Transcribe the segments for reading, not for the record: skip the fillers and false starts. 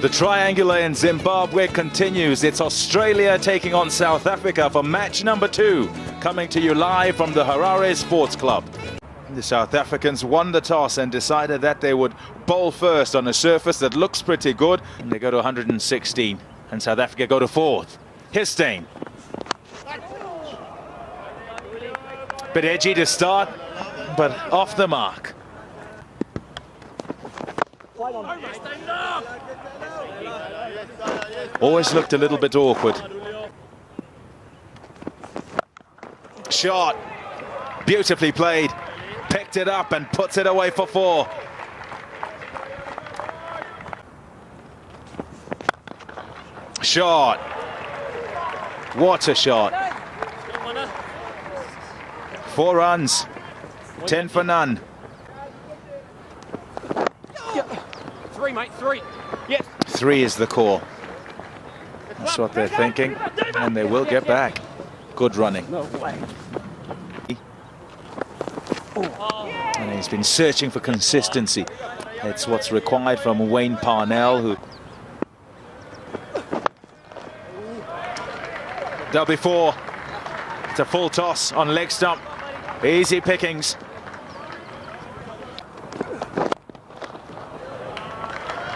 The triangular in Zimbabwe continues. It's Australia taking on South Africa for match number 2, coming to you live from the Harare Sports Club. The South Africans won the toss and decided that they would bowl first on a surface that looks pretty good. And they go to 116, and South Africa go to 4th. Histain. Bit edgy to start, but off the mark. Always looked a little bit awkward. Shot. Beautifully played. Picked it up and puts it away for 4. Shot. What a shot. 4 runs. 10 for none. 3, mate, 3. Yes. 3 is the call. That's what they're thinking, and they will get back. Good running. No way. And he's been searching for consistency. It's what's required from Wayne Parnell, who... There'll be 4. It's a full toss on leg stump. Easy pickings.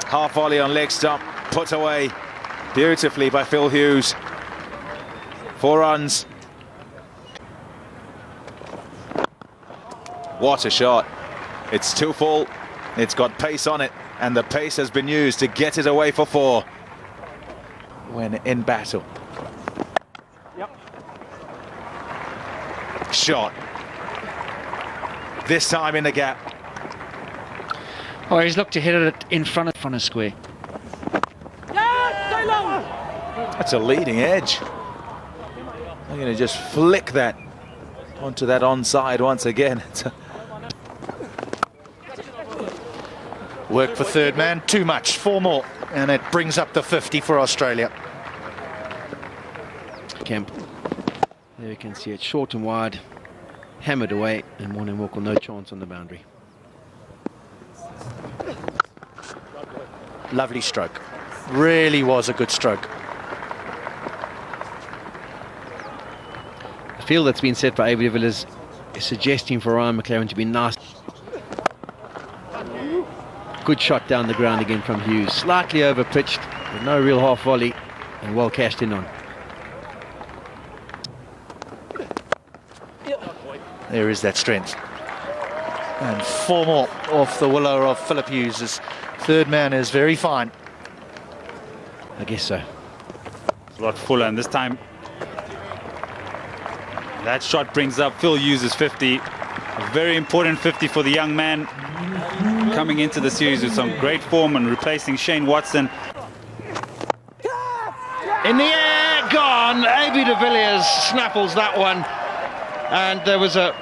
Half volley on leg stump, put away beautifully by Phil Hughes. 4 runs. What a shot. It's too full. It's got pace on it, and the pace has been used to get it away for 4 when in battle. Yep. Shot. This time in the gap. Oh, he's looked to hit it in front of square. That's a leading edge. I'm going to just flick that onto that onside once again. Work for third man, too much, 4 more, and it brings up the 50 for Australia. Kemp, there you can see it, short and wide, hammered away, and Morning Walker no chance on the boundary. Lovely stroke, really was a good stroke. The field that's been set by ABD is suggesting for Ryan McLaren to be nice. Good shot down the ground again from Hughes, slightly over pitched, with no real half volley, and well cashed in on. There is that strength. And 4 more off the willow of Philip Hughes. His third man is very fine. I guess so. A lot fuller, and this time that shot brings up Phil Hughes' 50. A very important 50 for the young man, coming into the series with some great form and replacing Shane Watson. In the air, gone. A.B. de Villiers snaffles that one. And there was a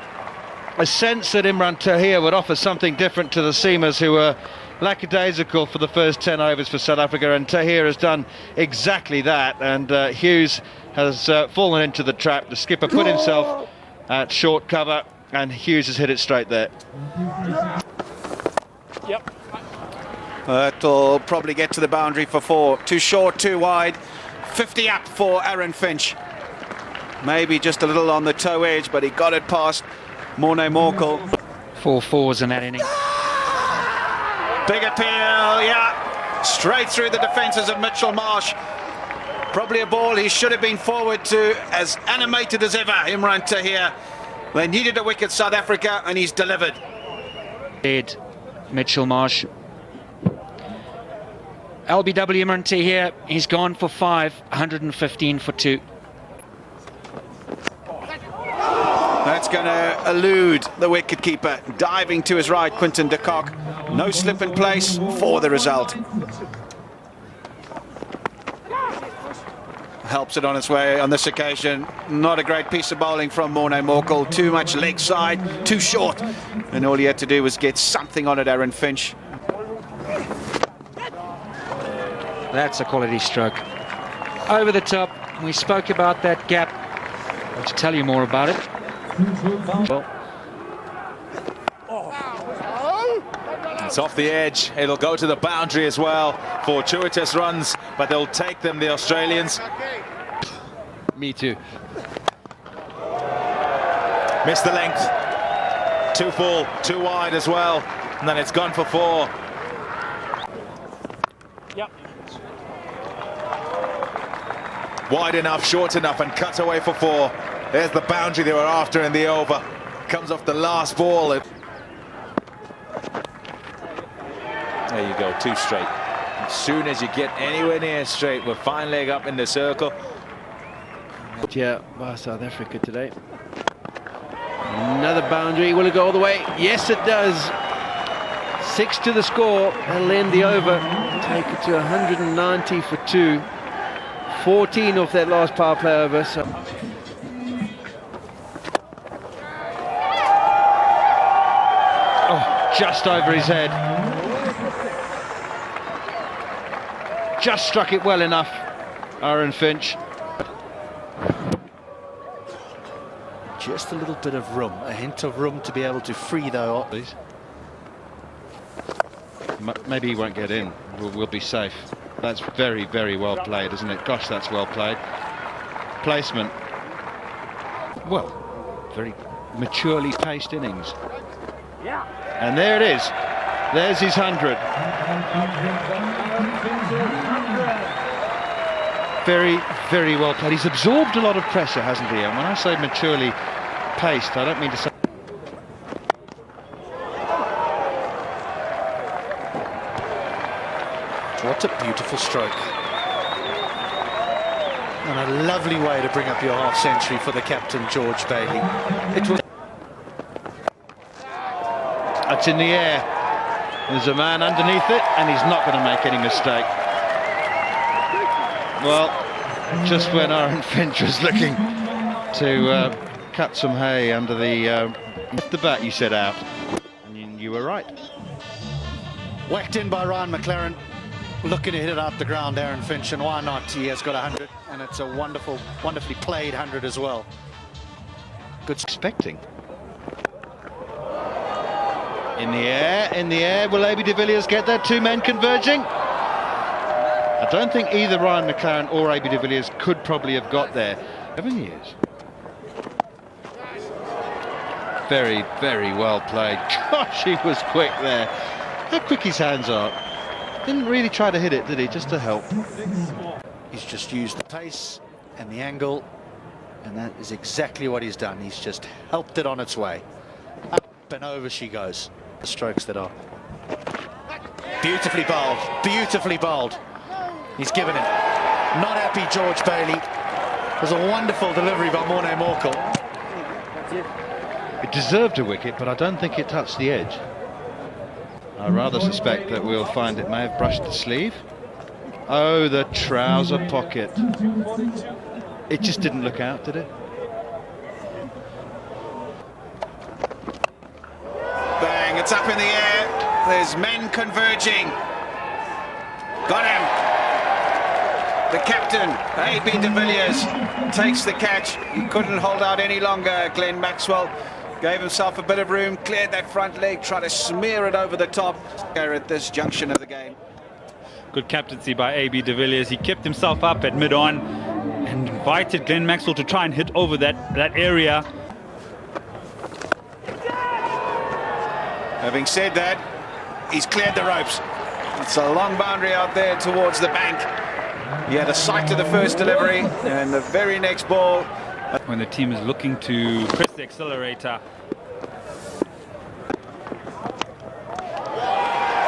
sense that Imran Tahir would offer something different to the seamers, who were lackadaisical for the first 10 overs for South Africa, and Tahir has done exactly that. And Hughes has fallen into the trap. The skipper put himself at short cover, and Hughes has hit it straight there. Yep. It'll probably get to the boundary for 4. Too short, too wide. 50 up for Aaron Finch. Maybe just a little on the toe edge, but he got it past Morne Morkel. 4 fours in that inning. Big appeal, yeah. Straight through the defences of Mitchell Marsh. Probably a ball he should have been forward to, as animated as ever, Imran Tahir. They needed a wicket, South Africa, and he's delivered. Dead. Mitchell Marsh. LBW Imran Tahir, he's gone for 5, 115 for 2. That's going to elude the wicketkeeper. Diving to his right, Quinton de Kock. No slip in place for the result. Helps it on its way on this occasion. Not a great piece of bowling from Morne Morkel. Too much leg side, too short. And all he had to do was get something on it, Aaron Finch. That's a quality stroke. Over the top. We spoke about that gap. I'll just tell you more about it. Well, it's off the edge. It'll go to the boundary as well. Fortuitous runs, but they'll take them, the Australians. Me too. Missed the length. 2 full, 2 wide as well. And then it's gone for 4. Yep. Wide enough, short enough, and cut away for 4. There's the boundary they were after in the over. Comes off the last ball. There you go, 2 straight. As soon as you get anywhere near straight, we're fine leg up in the circle. Yeah, by South Africa today. Another boundary. Will it go all the way? Yes, it does. 6 to the score. That'll end the over. Take it to 190 for 2. 14 off that last power play over. So. Oh, just over his head. Just struck it well enough, Aaron Finch. Just a little bit of room, a hint of room to be able to free though. Maybe he won't get in. We'll be safe. That's very, very well played, isn't it? Gosh, that's well played. Placement. Well, very maturely paced innings. And there it is. There's his 100. Very, very well played. He's absorbed a lot of pressure, hasn't he? And when I say maturely paced, I don't mean to say... What a beautiful stroke. And a lovely way to bring up your half century for the captain, George Bailey. It was... That's in the air. There's a man underneath it, and he's not going to make any mistake. Well, just when Aaron Finch was looking to cut some hay under the bat you set out, and you were right. Whacked in by Ryan McLaren, looking to hit it out the ground, Aaron Finch, and why not? He has got 100, and it's a wonderfully played 100 as well. Good Expecting. In the air, will ABD get there? 2 men converging. I don't think either Ryan McLaren or ABD could probably have got there. 7 years. Very, very well played. Gosh, he was quick there. How quick his hands are. Didn't really try to hit it, did he? Just to help. He's just used the pace and the angle, and that is exactly what he's done. He's just helped it on its way. Up and over she goes. The strokes that are beautifully bowled, beautifully bowled. He's given it. Not happy, George Bailey. It was a wonderful delivery by Morne Morkel. It deserved a wicket, but I don't think it touched the edge. I rather suspect that we'll find it may have brushed the sleeve. Oh, the trouser pocket. It just didn't look out, did it? Bang, it's up in the air. There's men converging. Got him. The captain, A.B. de Villiers, takes the catch. He couldn't hold out any longer. Glenn Maxwell gave himself a bit of room, cleared that front leg, tried to smear it over the top at this junction of the game. Good captaincy by A.B. de Villiers. He kept himself up at mid-on and invited Glenn Maxwell to try and hit over that area. Having said that, he's cleared the ropes. It's a long boundary out there towards the bank. He had a sight to the first delivery, and the very next ball. When the team is looking to press the accelerator.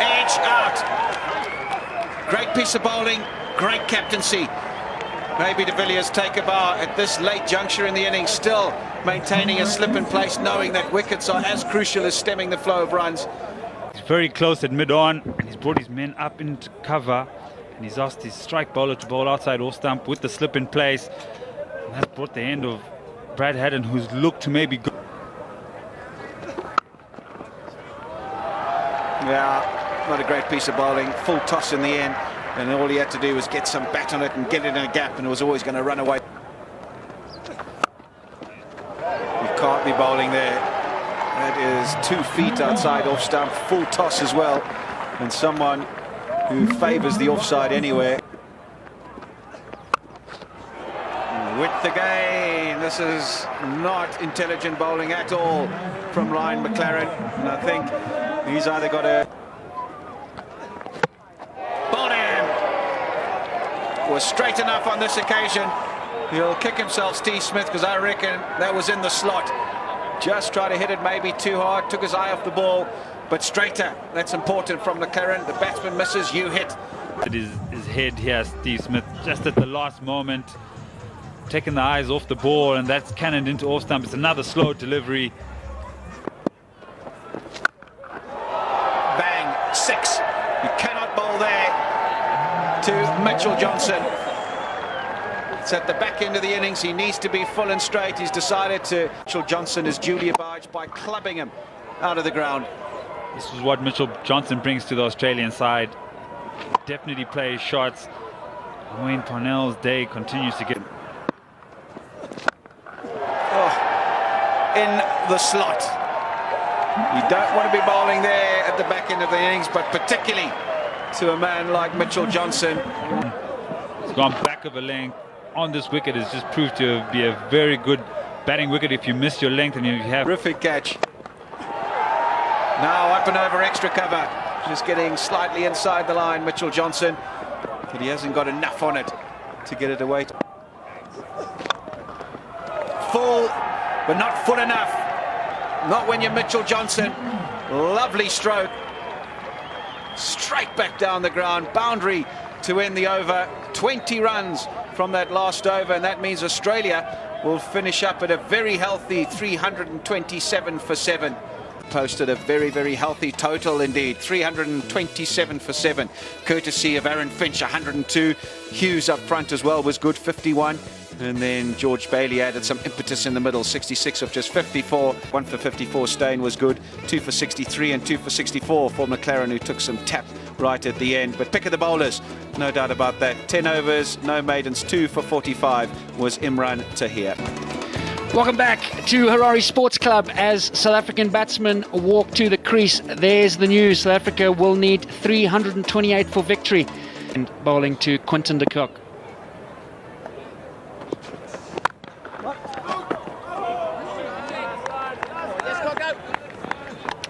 Edge out. Great piece of bowling, great captaincy. Maybe de Villiers take a bow at this late juncture in the innings, still maintaining a slip in place, knowing that wickets are as crucial as stemming the flow of runs. He's very close at mid-on, and he's brought his men up into cover, and he's asked his strike bowler to bowl outside off stump with the slip in place. And that's brought the end of Brad Haddon, who's looked to maybe go. Yeah, not a great piece of bowling, full toss in the end, and all he had to do was get some bat on it and get it in a gap, and it was always going to run away. You can't be bowling there. That is 2 feet outside off stump, full toss as well, and someone who favours the offside anyway. Width again. This is not intelligent bowling at all from Ryan McLaren. And I think he's either got a... Bowling was straight enough on this occasion. He'll kick himself, Steve Smith, because I reckon that was in the slot. Just tried to hit it maybe too hard, took his eye off the ball, but straighter. That's important from McLaren. The batsman misses, you hit. His head here, Steve Smith, just at the last moment, taking the eyes off the ball, and that's cannoned into off stump. It's another slow delivery. Bang, 6. You cannot bowl there to Mitchell Johnson. It's at the back end of the innings. He needs to be full and straight. He's decided to. Mitchell Johnson is duly obliged by clubbing him out of the ground. This is what Mitchell Johnson brings to the Australian side. Definitely plays shots. Wayne Parnell's day continues to get... In the slot. You don't want to be bowling there at the back end of the innings, but particularly to a man like Mitchell Johnson. It's gone back of a length on this wicket. Has just proved to be a very good batting wicket if you miss your length and you have... Terrific catch. Now up and over extra cover. Just getting slightly inside the line, Mitchell Johnson. But he hasn't got enough on it to get it away. Full, but not full enough. Not when you're Mitchell Johnson. Lovely stroke. Straight back down the ground. Boundary to end the over. 20 runs from that last over, and that means Australia will finish up at a very healthy 327 for 7. Posted a very, very healthy total indeed. 327 for 7, courtesy of Aaron Finch, 102. Hughes up front as well was good, 51. And then George Bailey added some impetus in the middle, 66 of just 54. 1 for 54, Steyn was good. 2 for 63 and 2 for 64 for McLaren, who took some tap right at the end. But pick of the bowlers, no doubt about that. 10 overs, no maidens. 2 for 45 was Imran Tahir. Welcome back to Harare Sports Club as South African batsmen walk to the crease. There's the news. South Africa will need 328 for victory. And bowling to Quinton de Kock.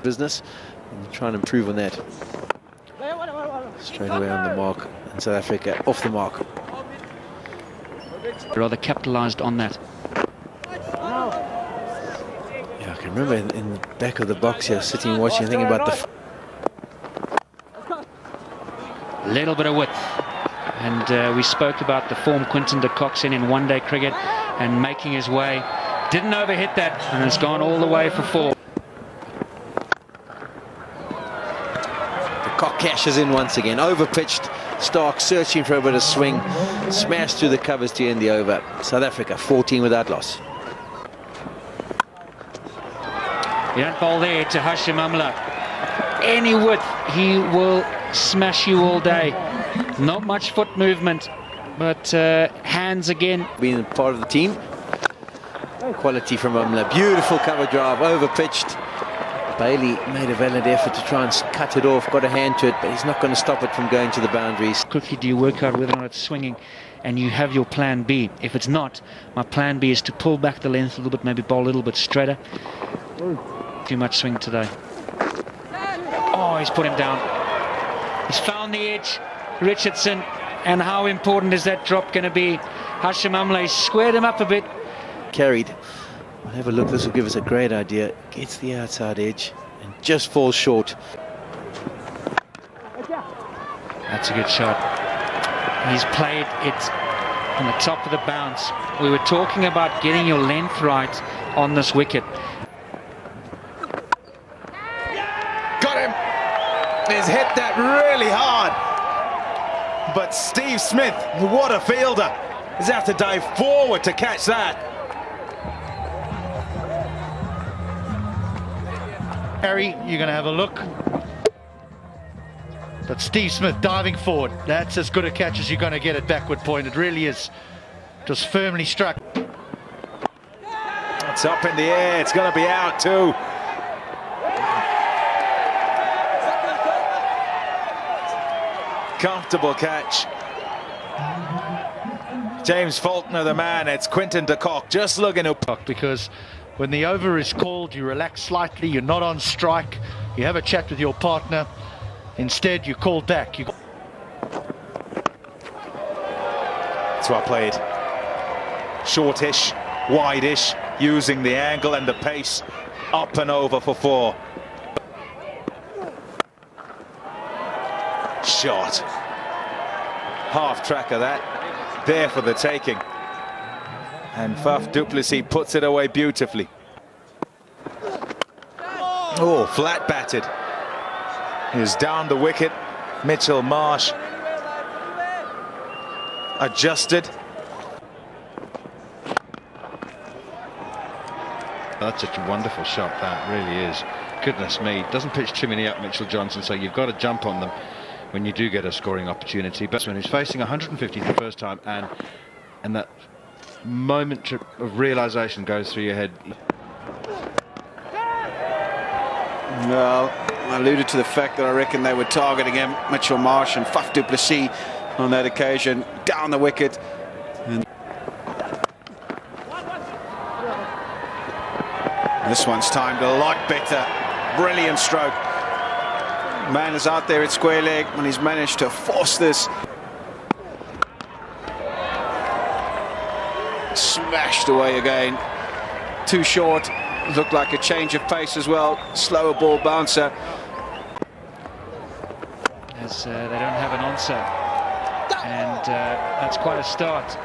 Business and try and improve on that. Straight away on the mark, and South Africa off the mark. Rather capitalised on that. Yeah, I can remember in the back of the box here, sitting watching, thinking about the... Little bit of width. And we spoke about the form Quinton de Kock's in one-day cricket and making his way. Didn't overhit that, and it's gone all the way for 4. Kock cashes in once again, over-pitched. Stark searching for a bit of swing, smashed through the covers to end the over. South Africa 14 without loss. You don't bowl there to Hashim Amla. Any width, he will smash you all day. Not much foot movement, but hands again. Being part of the team. Quality from Amla. Beautiful cover drive, over-pitched. Bailey made a valiant effort to try and cut it off, got a hand to it, but he's not going to stop it from going to the boundaries. Quickly do you work out whether or not it's swinging, and you have your plan B. If it's not, my plan B is to pull back the length a little bit, maybe bowl a little bit straighter. Too much swing today. Oh, he's put him down. He's found the edge, Richardson, and how important is that drop going to be? Hashim Amla squared him up a bit. Carried. We'll have a look. This will give us a great idea. Gets the outside edge and just falls short. That's a good shot. He's played it on the top of the bounce. We were talking about getting your length right on this wicket. Got him. He's hit that really hard. But Steve Smith, what a fielder. He's have to dive forward to catch that. Harry, you're going to have a look. But Steve Smith diving forward. That's as good a catch as you're going to get at backward point. It really is. Just firmly struck. It's up in the air. It's going to be out too. Comfortable catch. James Faulkner, the man. It's Quinton de Kock just looking up. Because when the over is called, you relax slightly, you're not on strike, you have a chat with your partner. Instead, you call back. That's well played. Shortish, wide-ish, using the angle and the pace. Up and over for 4. Shot. Half track of that. There for the taking. And Faf du Plessis puts it away beautifully. Oh, flat batted. He's down the wicket. Mitchell Marsh adjusted. That's such a wonderful shot, that really is. Goodness me, doesn't pitch too many up, Mitchell Johnson, so you've got to jump on them when you do get a scoring opportunity. But when he's facing 150 the first time, and that moment of realisation goes through your head. Well, I alluded to the fact that I reckon they were targeting him, Mitchell Marsh and Faf du Plessis on that occasion, down the wicket. And this one's timed a lot better. Brilliant stroke. Man is out there at square leg when he's managed to force this. Smashed away again. Too short. Looked like a change of pace as well. Slower ball bouncer. As they don't have an answer. And that's quite a start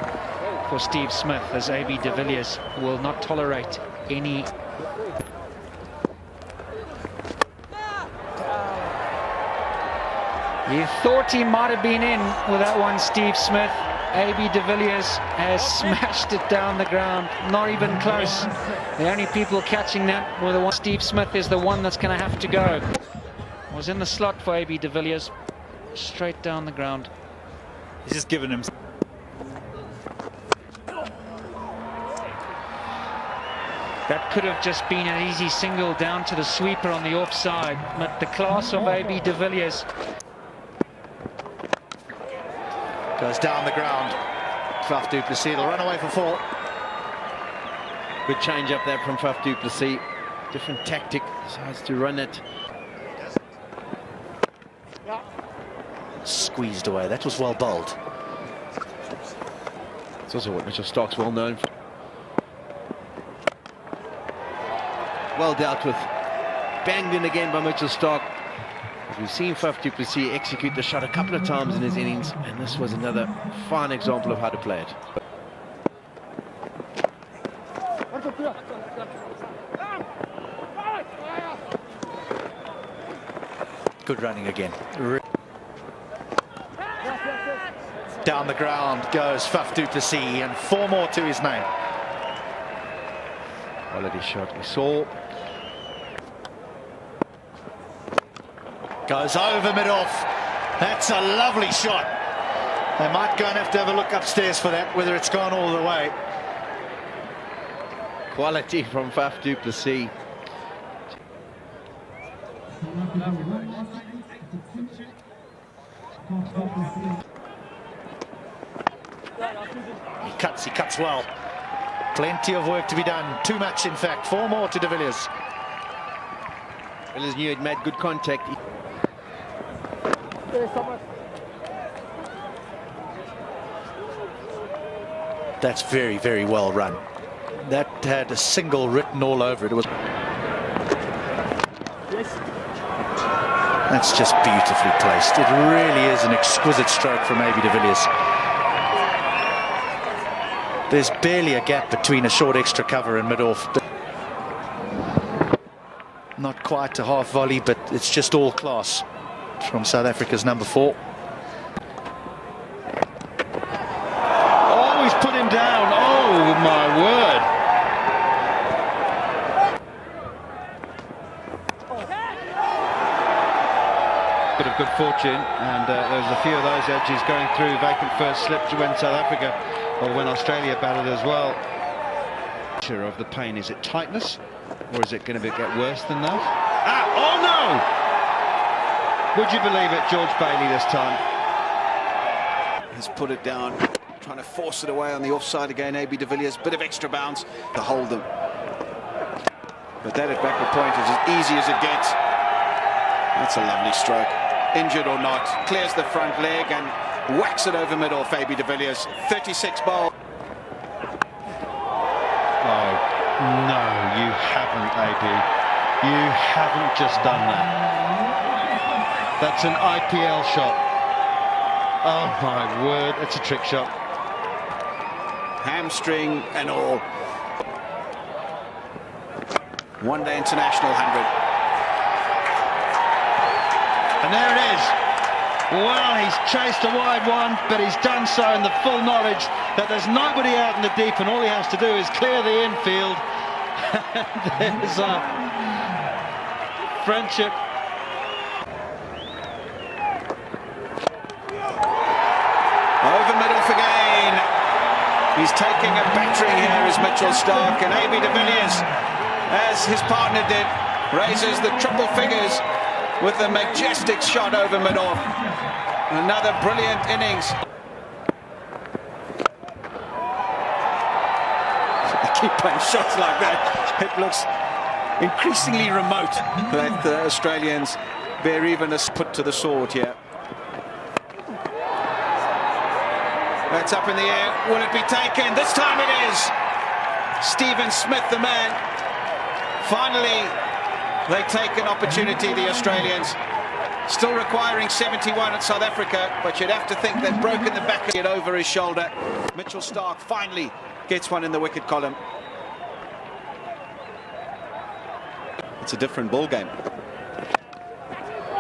for Steve Smith, as AB de Villiers will not tolerate any. You thought he might have been in with that one, Steve Smith. AB de Villiers has smashed it down the ground, not even close. The only people catching that were the one. Steve Smith is the one that's going to have to go. Was in the slot for AB de Villiers, straight down the ground. He's just given him. That could have just been an easy single down to the sweeper on the offside, but the class of AB de Villiers. Goes down the ground. Faf du Plessis, they'll run away for 4. Good change up there from Faf du Plessis. Different tactic, decides to run it. Squeezed away, that was well bowled. It's also what Mitchell Starc's well known for. Well dealt with. Banged in again by Mitchell Starc. We've seen Faf du Plessis execute the shot a couple of times in his innings, and this was another fine example of how to play it. Good running again. Down the ground goes Faf du Plessis, and 4 more to his name. Quality shot we saw. Goes over mid-off. That's a lovely shot. They might go and have to have a look upstairs for that, whether it's gone all the way. Quality from Faf du Plessis. He cuts well. Plenty of work to be done. Too much, in fact. 4 more to de Villiers. Villiers knew he'd made good contact. That's very, very well run. That had a single written all over it. It was. That's just beautifully placed. It really is an exquisite stroke from AB de Villiers. There's barely a gap between a short extra cover and mid-off. Not quite a half volley, but it's just all class from South Africa's number 4. Oh, he's put him down. Oh, my word. Bit of good fortune, and there's a few of those edges going through vacant first slip to when South Africa, or when Australia batted as well. Of the pain, is it tightness, or is it going to get worse than that? Ah, oh no! Would you believe it, George Bailey this time? has put it down, trying to force it away on the offside again. AB de Villiers, bit of extra bounce to hold them. But that at backward point is as easy as it gets. That's a lovely stroke. Injured or not, clears the front leg and whacks it over mid-off. AB de Villiers, 36 bowl. Oh, no, you haven't, AB. You haven't just done that. That's an IPL shot. Oh, my word, it's a trick shot. Hamstring and all. One-day international 100. And there it is. Well, he's chased a wide one, but he's done so in the full knowledge that there's nobody out in the deep, and all he has to do is clear the infield. There's a friendship. Over mid-off again. He's taking a battering here is Mitchell Starc, and AB de Villiers, as his partner did, raises the triple figures with a majestic shot over mid-off. Another brilliant innings. They keep playing shots like that. It looks increasingly remote that the Australians bear even a put to the sword here. That's up in the air. Will it be taken? This time it is. Stephen Smith, the man. Finally, they take an opportunity, the Australians. Still requiring 71 at South Africa, but you'd have to think they've broken the back of it over his shoulder. Mitchell Starc finally gets one in the wicket column. It's a different ball game.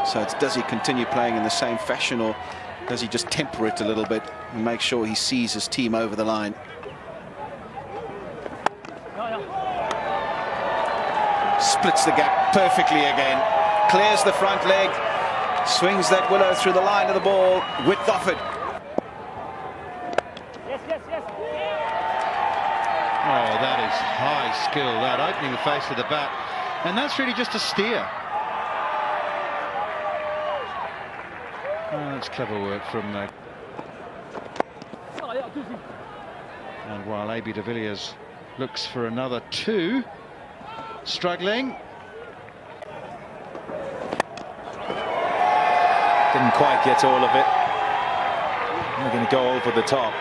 So does he continue playing in the same fashion, or does he just temper it a little bit and make sure he sees his team over the line? Splits the gap perfectly again. Clears the front leg. Swings that willow through the line of the ball. Width offered. Oh, that is high skill, that, opening the face of the bat. And that's really just a steer. Oh, that's clever work from and while AB de Villiers looks for another two, struggling. Didn't quite get all of it. We're going to go over the top.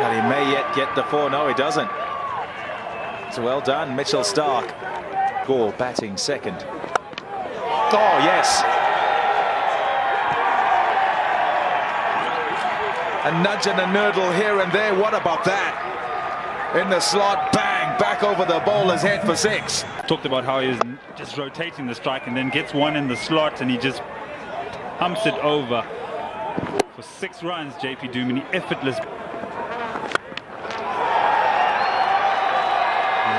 But he may yet get the four. No, he doesn't. So well done, Mitchell Starc. Gore batting second. Oh, yes. A nudge and a nurdle here and there. What about that? In the slot, bang, back over the bowler's head for six. Talked about how he's just rotating the strike and then gets one in the slot and he just humps it over for 6 runs. JP Duminy, effortless.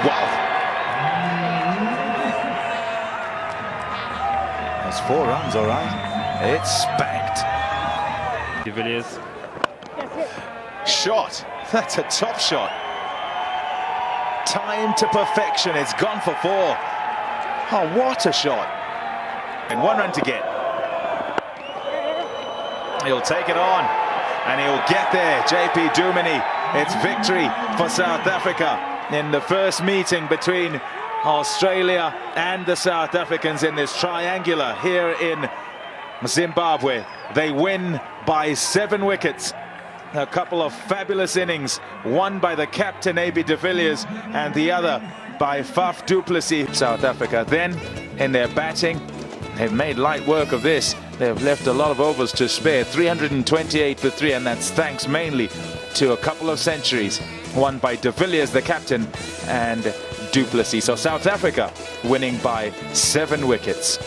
Wow. That's 4 runs, all right. It's spanked. De Villiers. Shot. That's a top shot. Time to perfection. It's gone for 4. Oh, what a shot. And 1 run to get. He'll take it on. And he'll get there. JP Duminy. It's victory for South Africa in the first meeting between Australia and the South Africans in this triangular here in Zimbabwe. They win by 7 wickets. A couple of fabulous innings, one by the captain AB de Villiers and the other by Faf du Plessis. South Africa then in their batting, they've made light work of this. They've left a lot of overs to spare, 328 for 3, and that's thanks mainly to a couple of centuries, one by de Villiers, the captain, and du Plessis. So South Africa winning by 7 wickets.